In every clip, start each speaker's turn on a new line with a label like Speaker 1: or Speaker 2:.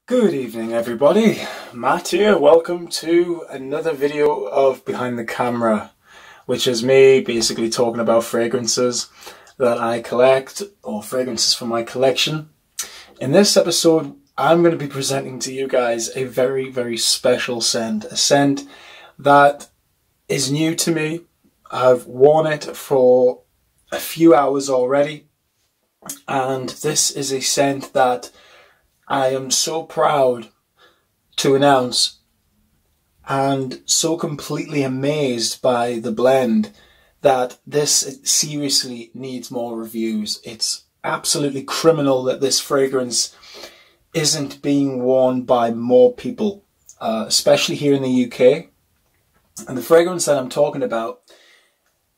Speaker 1: Good evening everybody, Matt here. Welcome to another video of Behind the Camera, which is me basically talking about fragrances that I collect or fragrances from my collection. In this episode I'm going to be presenting to you guys a very special scent, a scent that is new to me. I've worn it for a few hours already, and this is a scent that I am so proud to announce and so completely amazed by the blend that this seriously needs more reviews. It's absolutely criminal that this fragrance isn't being worn by more people, especially here in the UK. And the fragrance that I'm talking about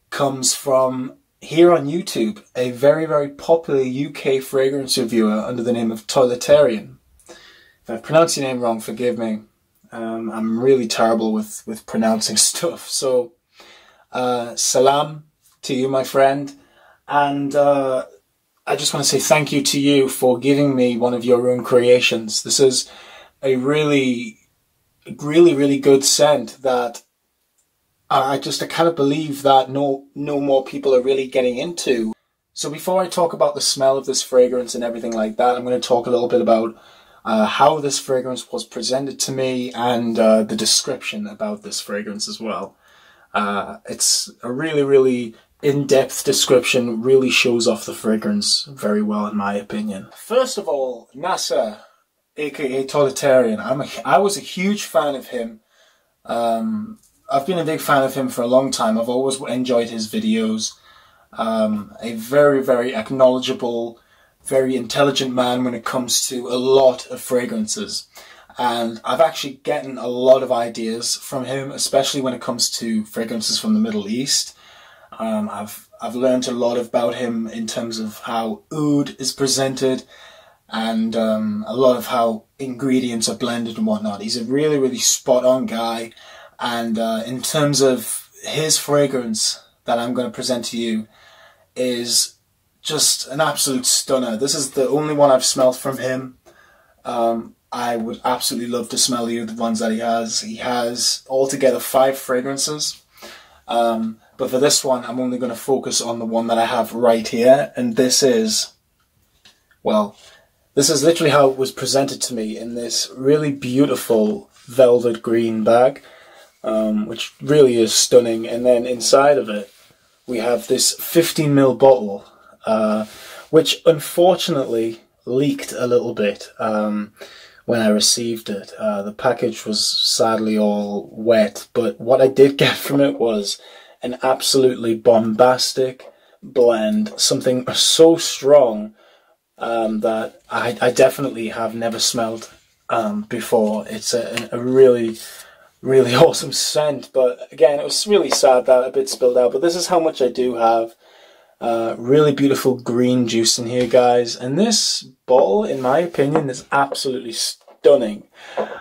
Speaker 1: comes from here on YouTube, a very popular UK fragrance reviewer under the name of Toilettarian. If I've pronounced your name wrong, forgive me. I'm really terrible with pronouncing stuff. So, salam to you, my friend. And I just want to say thank you to you for giving me one of your own creations. This is a really good scent that I cannot believe that no more people are really getting into. So before I talk about the smell of this fragrance and everything like that, I'm going to talk a little bit about how this fragrance was presented to me and the description about this fragrance as well. It's a really in-depth description, really shows off the fragrance very well in my opinion. First of all, Nacer, aka Toilettarian. I was a huge fan of him. I've been a big fan of him for a long time. I've always enjoyed his videos. A very acknowledgeable, very intelligent man when it comes to a lot of fragrances. And I've actually gotten a lot of ideas from him, especially when it comes to fragrances from the Middle East. I've learned a lot about him in terms of how oud is presented and a lot of how ingredients are blended and whatnot. He's a really spot on guy. And in terms of his fragrance that I'm going to present to you is just an absolute stunner. This is the only one I've smelled from him. I would absolutely love to smell the other ones that he has. He has altogether 5 fragrances. But for this one, I'm only going to focus on the one that I have right here. And this is, well, this is literally how it was presented to me in this really beautiful velvet green bag. Which really is stunning. And then inside of it we have this 15ml bottle, which unfortunately leaked a little bit when I received it. The package was sadly all wet, but what I did get from it was an absolutely bombastic blend, something so strong that I definitely have never smelled before. It's a really awesome scent, but again, it was really sad that a bit spilled out, but this is how much I do have. Really beautiful green juice in here, guys, and this bottle, in my opinion, is absolutely stunning.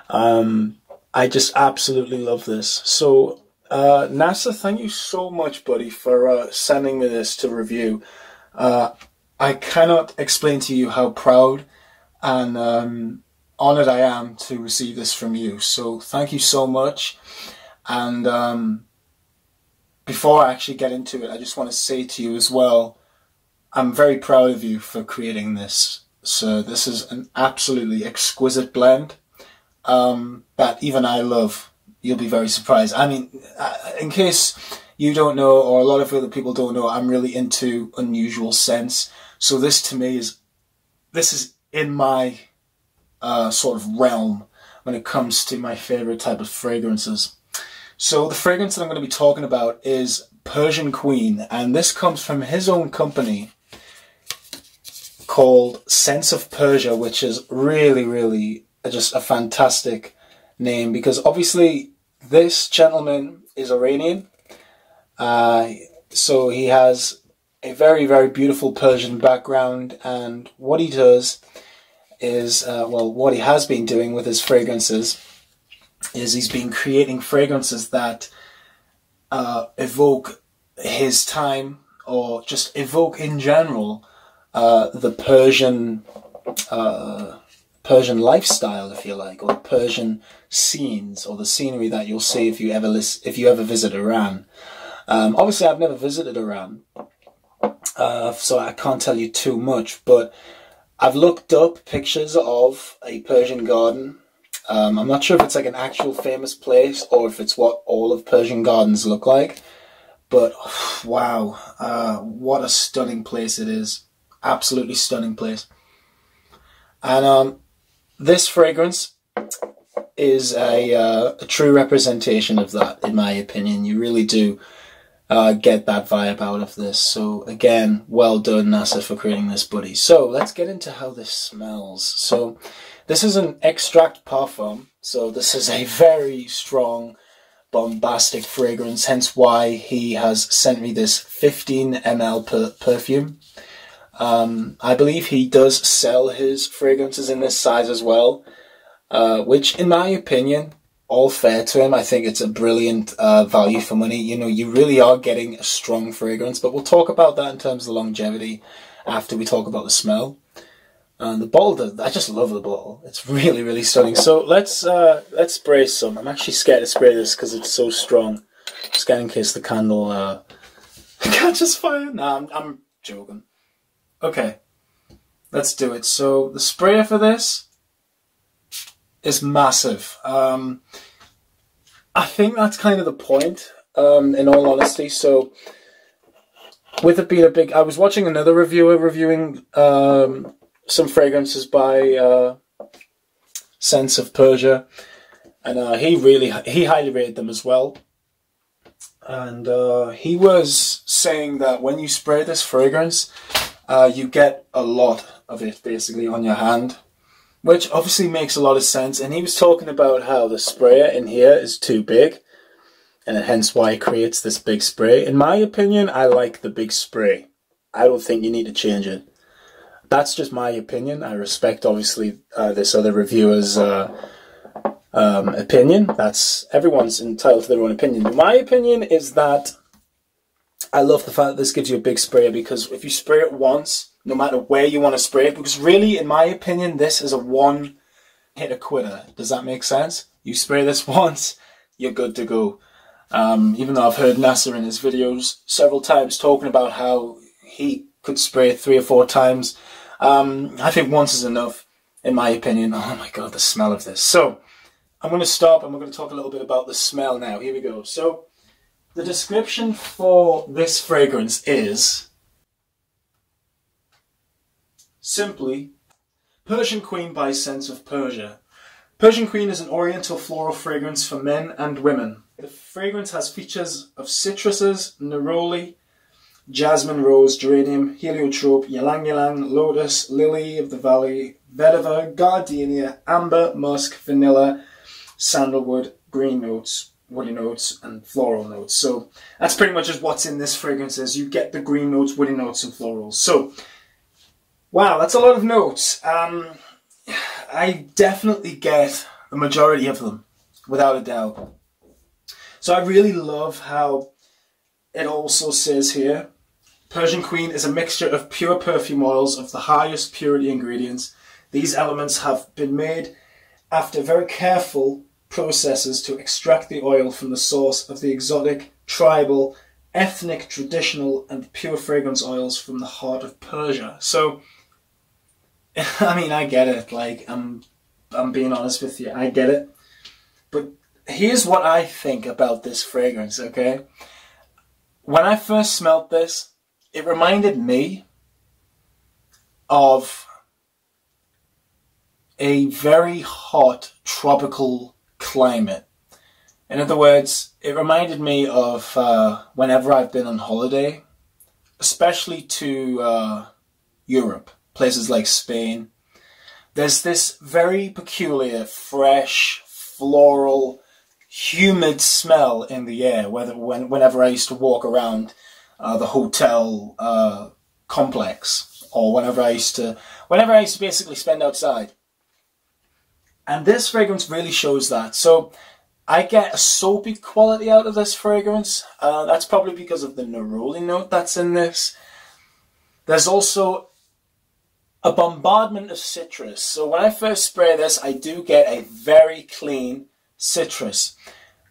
Speaker 1: I just absolutely love this. So, Nacer, thank you so much, buddy, for sending me this to review. I cannot explain to you how proud and honoured I am to receive this from you, so thank you so much. And before I actually get into it, I just want to say to you as well, I'm very proud of you for creating this. So this is an absolutely exquisite blend that even I love. You'll be very surprised. I mean, in case you don't know, or a lot of other people don't know, I'm really into unusual scents. So this to me is in my sort of realm when it comes to my favourite type of fragrances. So the fragrance that I'm going to be talking about is Persian Queen, and this comes from his own company called Sense of Persia, which is really just a fantastic name, because obviously this gentleman is Iranian, so he has a very beautiful Persian background, and what he does is, well, what he has been doing with his fragrances is he's been creating fragrances that evoke his time, or just evoke in general the Persian lifestyle, if you like, or Persian scenes, or the scenery that you'll see if you ever visit Iran. Obviously, I've never visited Iran, so I can't tell you too much, but I've looked up pictures of a Persian garden. I'm not sure if it's like an actual famous place or if it's what all of Persian gardens look like, but wow, what a stunning place it is. Absolutely stunning place. And this fragrance is a true representation of that, in my opinion. You really do get that vibe out of this. So again, well done, Nacer, for creating this buddy. So let's get into how this smells. So this is an extract parfum. So this is a very strong, bombastic fragrance, hence why he has sent me this 15 ml perfume. I believe he does sell his fragrances in this size as well, which in my opinion, all fair to him. I think it's a brilliant value for money. You know, you really are getting a strong fragrance, but we'll talk about that in terms of the longevity after we talk about the smell. The bottle, I just love the bottle. It's really, really stunning. So let's spray some. I'm actually scared to spray this because it's so strong. Scared in case the candle catches fire. Nah, I'm joking. Okay, let's do it. So the sprayer for this is massive. I think that's kind of the point, in all honesty. So with it being a big, I was watching another reviewer reviewing some fragrances by Sense of Persia, and he highly rated them as well. And he was saying that when you spray this fragrance, you get a lot of it basically on your hand, which obviously makes a lot of sense. And he was talking about how the sprayer in here is too big, and hence why it creates this big spray. In my opinion, I like the big spray. I don't think you need to change it. That's just my opinion. I respect, obviously, this other reviewer's opinion. Everyone's entitled to their own opinion. But my opinion is that I love the fact that this gives you a big sprayer, because if you spray it once, no matter where you want to spray it, because really, in my opinion, this is a one-hitter quitter. Does that make sense? You spray this once, you're good to go. Even though I've heard Nacer in his videos several times talking about how he could spray it 3 or 4 times, I think once is enough, in my opinion. Oh my god, the smell of this. So, I'm going to stop and we're going to talk a little bit about the smell now. Here we go. So, the description for this fragrance is simply Persian Queen by Sense of Persia. Persian Queen is an oriental floral fragrance for men and women. The fragrance has features of citruses, neroli, jasmine, rose, geranium, heliotrope, ylang-ylang, lotus, lily of the valley, vetiver, gardenia, amber, musk, vanilla, sandalwood, green notes, woody notes, and floral notes. So that's pretty much just what's in this fragrance. Is you get the green notes, woody notes, and florals. So wow, that's a lot of notes. I definitely get the majority of them, without a doubt. So I really love how it also says here, Persian Queen is a mixture of pure perfume oils of the highest purity ingredients. These elements have been made after very careful processes to extract the oil from the source of the exotic, tribal, ethnic, traditional, and pure fragrance oils from the heart of Persia. So, I mean, I get it. Like, I'm being honest with you. I get it. But here's what I think about this fragrance, okay? When I first smelled this, it reminded me of a very hot tropical climate. In other words, it reminded me of whenever I've been on holiday, especially to Europe, places like Spain. There's this very peculiar, fresh, floral, humid smell in the air whenever I used to walk around the hotel complex, or whenever I used to basically spend outside. And this fragrance really shows that. So I get a soapy quality out of this fragrance. That's probably because of the neroli note that's in this. There's also a bombardment of citrus. So when I first spray this, I do get a very clean citrus.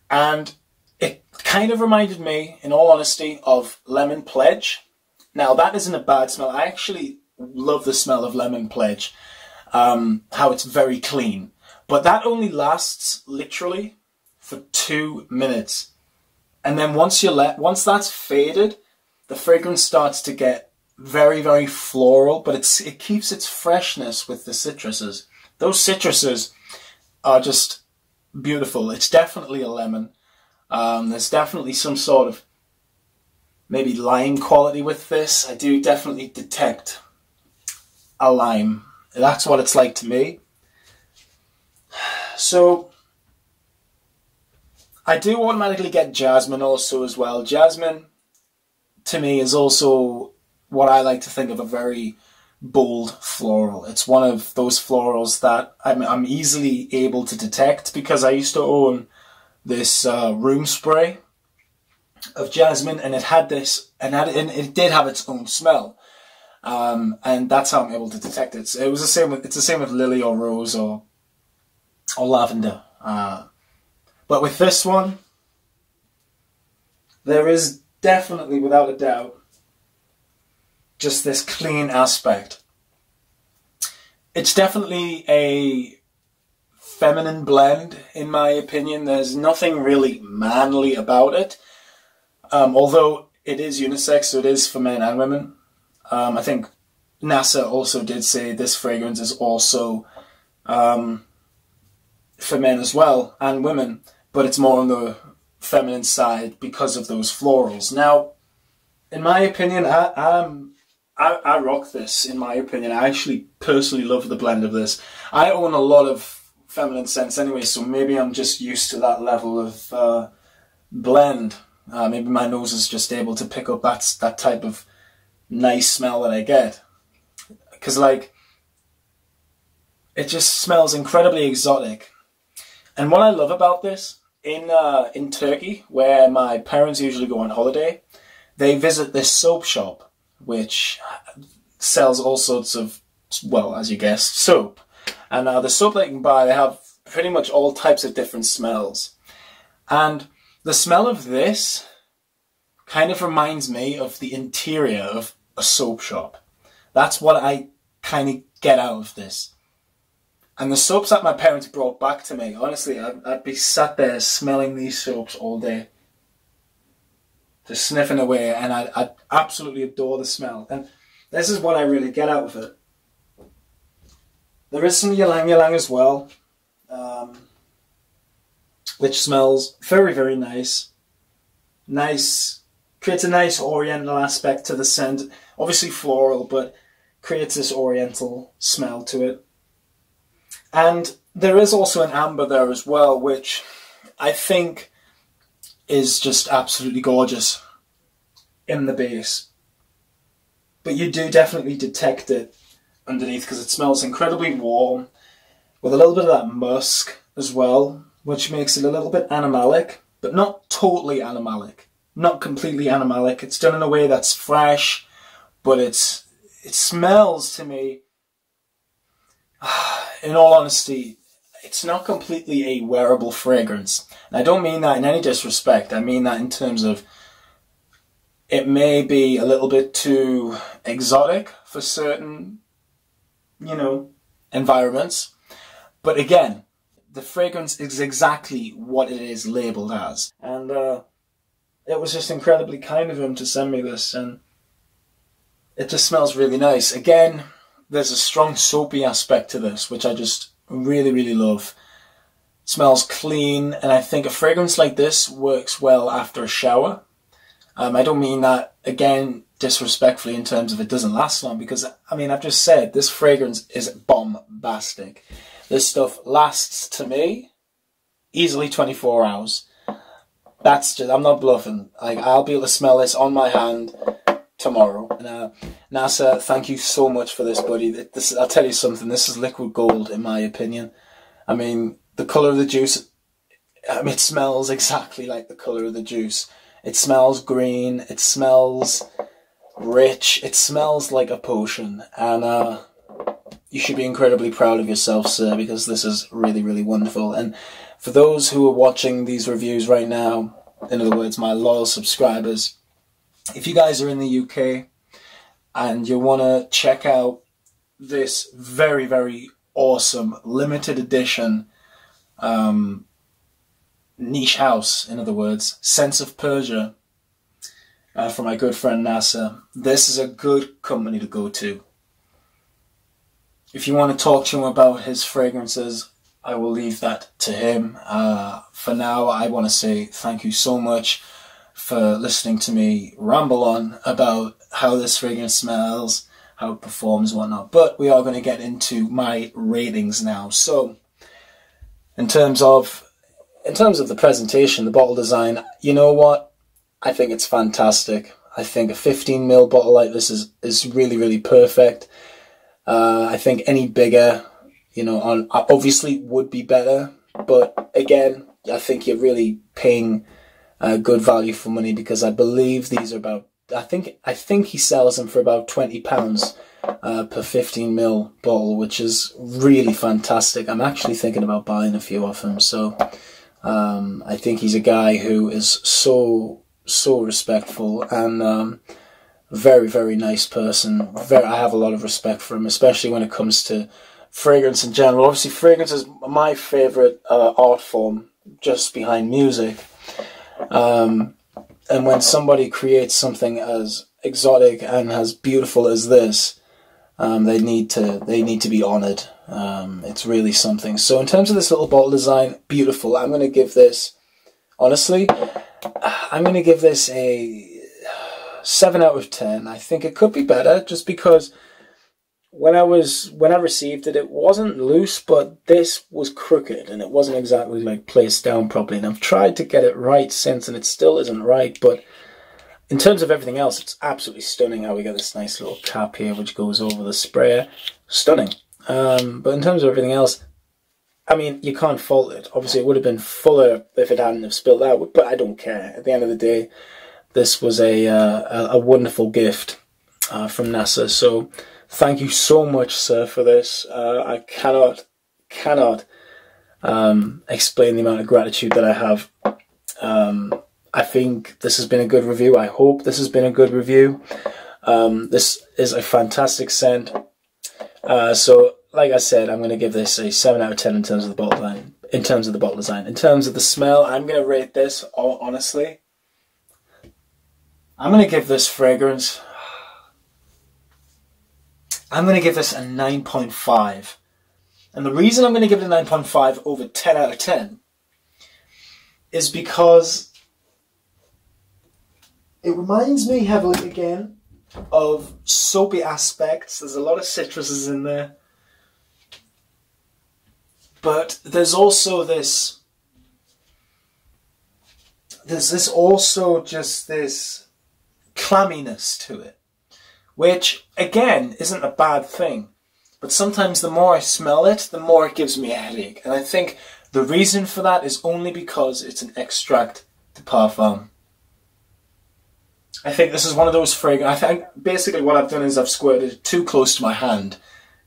Speaker 1: And it kind of reminded me, in all honesty, of Lemon Pledge. Now, that isn't a bad smell. I actually love the smell of Lemon Pledge, how it's very clean. But that only lasts literally for 2 minutes. And then once that's faded, the fragrance starts to get very, very floral, but it keeps its freshness with the citruses. Those citruses are just beautiful. It's definitely a lemon. There's definitely some sort of maybe lime quality with this. I do definitely detect a lime. That's what it's like to me. So I do automatically get jasmine also as well. Jasmine to me is also what I like to think of a very bold floral. It's one of those florals that I'm easily able to detect because I used to own this room spray of jasmine, and it had this, and it did have its own smell, and that's how I'm able to detect it. It's the same with lily or rose or lavender, but with this one, there is definitely, without a doubt, just this clean aspect. It's definitely a feminine blend, in my opinion. There's nothing really manly about it. Although it is unisex, so it is for men and women. I think Nacer also did say this fragrance is also for men as well, and women, but it's more on the feminine side because of those florals. Now, in my opinion, I rock this, in my opinion. I actually personally love the blend of this. I own a lot of feminine scents anyway, so maybe I'm just used to that level of blend. Maybe my nose is just able to pick up that type of nice smell that I get. Because, like, it just smells incredibly exotic. And what I love about this, in Turkey, where my parents usually go on holiday, they visit this soap shop, which sells all sorts of, well, as you guessed, soap. And the soap that you can buy, they have pretty much all types of different smells. And the smell of this kind of reminds me of the interior of a soap shop. That's what I kind of get out of this. And the soaps that my parents brought back to me, honestly, I'd be sat there smelling these soaps all day, just sniffing away, and I'd absolutely adore the smell. And this is what I really get out of it. There is some ylang ylang as well, which smells very, very nice. Creates a nice oriental aspect to the scent. Obviously floral, but creates this oriental smell to it. And there is also an amber there as well, which I think is just absolutely gorgeous in the base. But you do definitely detect it underneath because it smells incredibly warm, with a little bit of that musk as well, which makes it a little bit animalic, but not totally animalic, not completely animalic. It's done in a way that's fresh, but it smells to me, in all honesty, it's not completely a wearable fragrance. And I don't mean that in any disrespect. I mean that in terms of it may be a little bit too exotic for certain, environments. But again, the fragrance is exactly what it is labelled as. And it was just incredibly kind of him to send me this, and it just smells really nice. Again, there's a strong soapy aspect to this, which I just really, really love. It smells clean, and I think a fragrance like this works well after a shower. I don't mean that, again, disrespectfully in terms of it doesn't last long, because, I mean, I've just said this fragrance is bombastic. This stuff lasts, to me, easily 24 hours. That's just, I'm not bluffing. I'll be able to smell this on my hand tomorrow. And Nacer, thank you so much for this, buddy. I'll tell you something, this is liquid gold in my opinion. I mean, the colour of the juice, it smells exactly like the colour of the juice. It smells green, it smells rich, it smells like a potion, and you should be incredibly proud of yourself, sir, because this is really, really wonderful. And for those who are watching these reviews right now, in other words, my loyal subscribers, if you guys are in the UK and you want to check out this very, very awesome limited edition niche house, in other words, Sense of Persia, from my good friend Nacer, this is a good company to go to. If you want to talk to him about his fragrances, I will leave that to him. For now, I want to say thank you so much for listening to me ramble on about how this fragrance smells, how it performs, whatnot. But we are going to get into my ratings now. So, in terms of the presentation, the bottle design, you know what? I think it's fantastic. I think a 15ml bottle like this is really, really perfect. I think any bigger, you know, obviously would be better. But again, I think you're really paying good value for money, because I believe these are about, I think he sells them for about £20 per 15ml bottle, which is really fantastic. I'm actually thinking about buying a few of them. So I think he's a guy who is so respectful and very, very nice person. I have a lot of respect for him, especially when it comes to fragrance in general. Obviously, fragrance is my favourite art form, just behind music. And when somebody creates something as exotic and as beautiful as this, they need to be honoured. It's really something. So in terms of this little bottle design, beautiful. I'm going to give this, honestly, I'm going to give this a 7 out of 10. I think it could be better, just because when I received it, it wasn't loose, but this was crooked and it wasn't exactly like placed down properly. And I've tried to get it right since, and it still isn't right. But in terms of everything else, it's absolutely stunning how we get this nice little cap here which goes over the sprayer. Stunning. But in terms of everything else, I mean, you can't fault it. Obviously, it would have been fuller if it hadn't have spilled out, but I don't care. At the end of the day, this was a wonderful gift from Nacer. So thank you so much, sir, for this. I cannot explain the amount of gratitude that I have. I think this has been a good review. I hope this has been a good review. This is a fantastic scent. So, like I said, I'm going to give this a 7 out of 10 in terms of the bottle design. In terms of the smell, I'm going to rate this, honestly, I'm going to give this fragrance, I'm going to give this a 9.5. And the reason I'm going to give it a 9.5 over 10 out of 10 is because it reminds me heavily, again, of soapy aspects. There's a lot of citruses in there. But there's also this clamminess to it, which, again, isn't a bad thing. But sometimes the more I smell it, the more it gives me a headache. And I think the reason for that is only because it's an extract de parfum. I think this is one of those fragrances. I think basically what I've done is I've squirted it too close to my hand.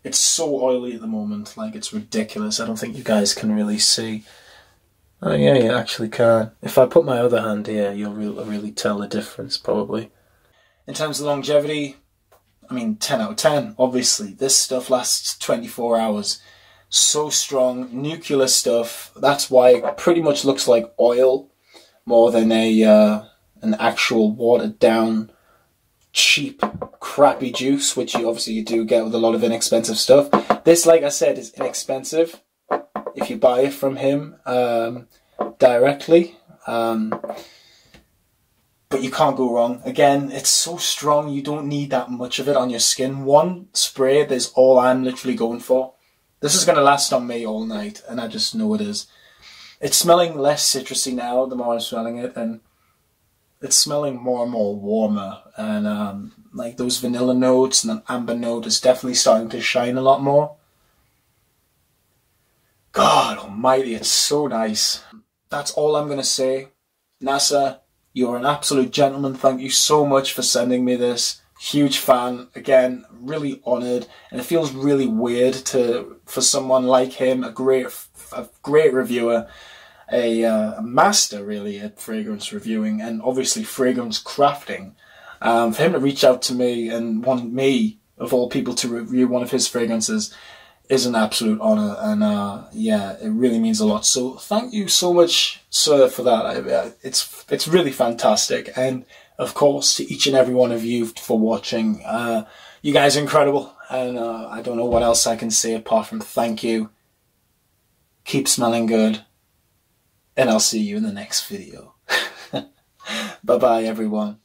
Speaker 1: It's so oily at the moment, like it's ridiculous. I don't think you guys can really see. Oh yeah, you actually can. If I put my other hand here, you'll really tell the difference, probably. In terms of longevity, I mean, 10 out of 10, obviously. This stuff lasts 24 hours. So strong, nuclear stuff. That's why it pretty much looks like oil more than an actual watered down, cheap, crappy juice, which you do get with a lot of inexpensive stuff. This, like I said, is inexpensive if you buy it from him directly. But you can't go wrong. Again, it's so strong, you don't need that much of it on your skin. One spray is all I'm literally going for. This is going to last on me all night, and I just know it is. It's smelling less citrusy now, the more I'm smelling it, and it's smelling more and more warmer. And like those vanilla notes and an amber note is definitely starting to shine a lot more. God almighty, it's so nice. That's all I'm going to say. Nacer, you're an absolute gentleman. Thank you so much for sending me this. Huge fan. Again, really honoured, and it feels really weird for someone like him, a great reviewer, a master really at fragrance reviewing and obviously fragrance crafting. For him to reach out to me and want me, of all people, to review one of his fragrances is an absolute honour, and yeah, it really means a lot. So thank you so much, sir, for that. It's really fantastic, and of course to each and every one of you for watching. You guys are incredible, and I don't know what else I can say apart from thank you. Keep smelling good, and I'll see you in the next video. Bye bye, everyone.